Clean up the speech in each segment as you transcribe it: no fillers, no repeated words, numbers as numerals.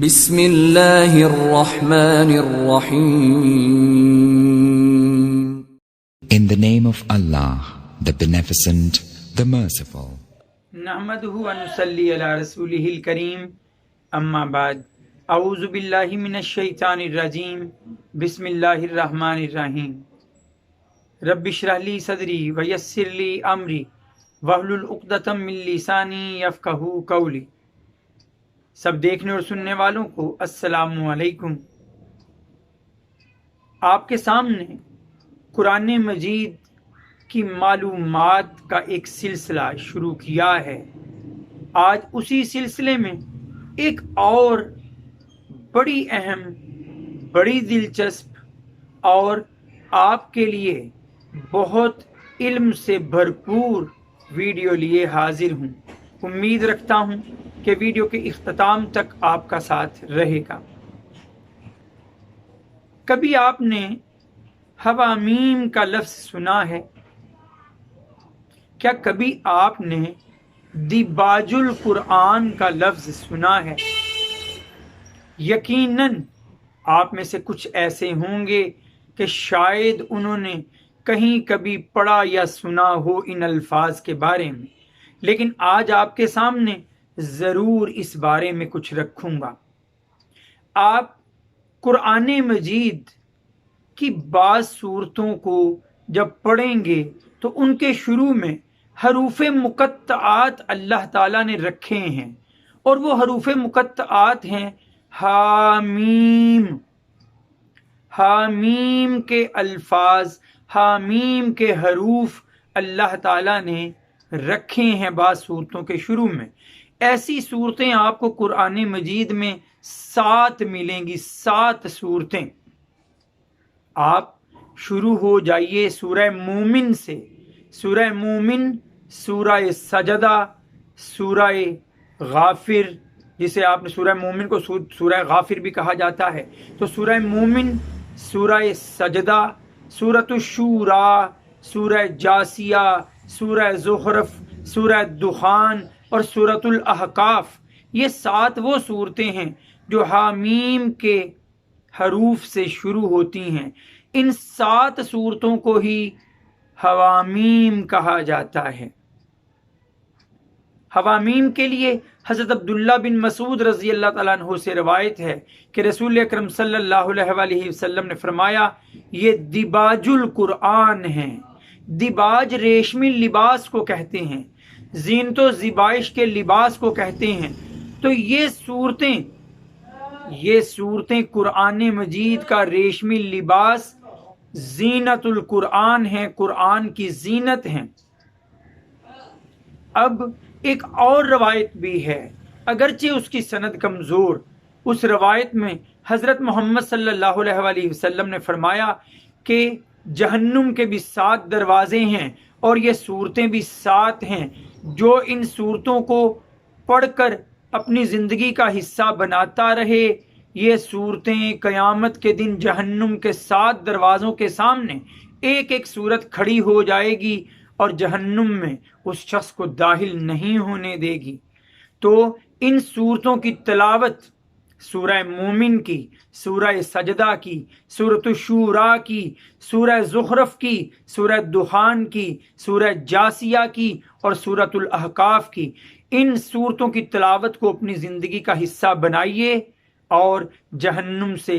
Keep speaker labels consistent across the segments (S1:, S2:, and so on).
S1: بسم اللہ الرحمن الرحیم.
S2: In the name of Allah, the Beneficent, the Merciful.
S3: نحمده ونصلي على رسوله الكريم. اما بعد، اعوذ باللہ من الشیطان الرجیم. بسم اللہ الرحمن الرحیم. رب اشرح لي صدری ویسر لي امری واحلل عقدۃ من لسانی یفقہوا قولی. سب دیکھنے اور سننے والوں کو السلام علیکم. آپ کے سامنے قرآن مجید کی معلومات کا ایک سلسلہ شروع کیا ہے. آج اسی سلسلے میں ایک اور بڑی اہم، بڑی دلچسپ اور آپ کے لیے بہت علم سے بھرپور ویڈیو لیے حاضر ہوں. امید رکھتا ہوں کہ ویڈیو کے اختتام تک آپ کا ساتھ رہے گا. کبھی آپ نے حوامیم کا لفظ سنا ہے؟ کیا کبھی آپ نے دیباج القرآن کا لفظ سنا ہے؟ یقیناً آپ میں سے کچھ ایسے ہوں گے کہ شاید انہوں نے کہیں کبھی پڑھا یا سنا ہو ان الفاظ کے بارے میں، لیکن آج آپ کے سامنے ضرور اس بارے میں کچھ رکھوں گا. آپ قرآن مجید کی بعض صورتوں کو جب پڑھیں گے تو ان کے شروع میں حروف مقطعات اللہ تعالیٰ نے رکھے ہیں، اور وہ حروف مقطعات ہیں حامیم. حامیم کے الفاظ، حامیم کے حروف اللہ تعالیٰ نے رکھے ہیں بعض صورتوں کے شروع میں. ایسی صورتیں آپ کو قرآن مجید میں 7 ملیں گی. 7 صورتیں. آپ شروع ہو جائیے سورہ مومن سے. سورہ مومن، سورہ سجدہ، سورہ غافر، جسے آپ نے سورہ مومن کو سورہ غافر بھی کہا جاتا ہے. تو سورہ مومن، سورہ سجدہ، سورۃ الشورى، سورہ جاسیہ، سورہ زخرف، سورہ دخان اور سورۃ الاحقاف. یہ 7 وہ صورتیں ہیں جو حامیم کے حروف سے شروع ہوتی ہیں. ان 7 صورتوں کو ہی حوامیم کہا جاتا ہے. حوامیم کے لیے حضرت عبداللہ بن مسعود رضی اللہ تعالیٰ عنہ سے روایت ہے کہ رسول اکرم صلی اللہ علیہ وآلہ وسلم نے فرمایا، یہ دیباج القرآن ہیں. دیباج ریشمی لباس کو کہتے ہیں، زینت و زیبائش کے لباس کو کہتے ہیں. تو یہ صورتیں قرآن مجید کا ریشمی لباس، زینت القرآن ہیں، قرآن کی زینت ہیں. اب ایک اور روایت بھی ہے، اگرچہ اس کی سند کمزور. اس روایت میں حضرت محمد صلی اللہ علیہ وآلہ وسلم نے فرمایا کہ جہنم کے بھی 7 دروازے ہیں اور یہ صورتیں بھی 7 ہیں. جو ان صورتوں کو پڑھ کر اپنی زندگی کا حصہ بناتا رہے، یہ صورتیں قیامت کے دن جہنم کے 7 دروازوں کے سامنے ایک ایک صورت کھڑی ہو جائے گی اور جہنم میں اس شخص کو داخل نہیں ہونے دے گی. تو ان صورتوں کی تلاوت، سورہ مومن کی، سورہ سجدہ کی، سورۃ الشورى کی، سورہ زخرف کی، سورہ دخان کی، سورہ جاسیہ کی اور سورۃ الاحقاف کی، ان صورتوں کی تلاوت کو اپنی زندگی کا حصہ بنائیے اور جہنم سے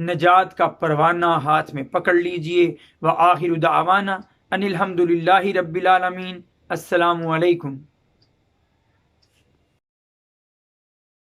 S3: نجات کا پروانہ ہاتھ میں پکڑ لیجئے. وآخر دعوانا ان الحمد للہ رب العالمین. السلام علیکم.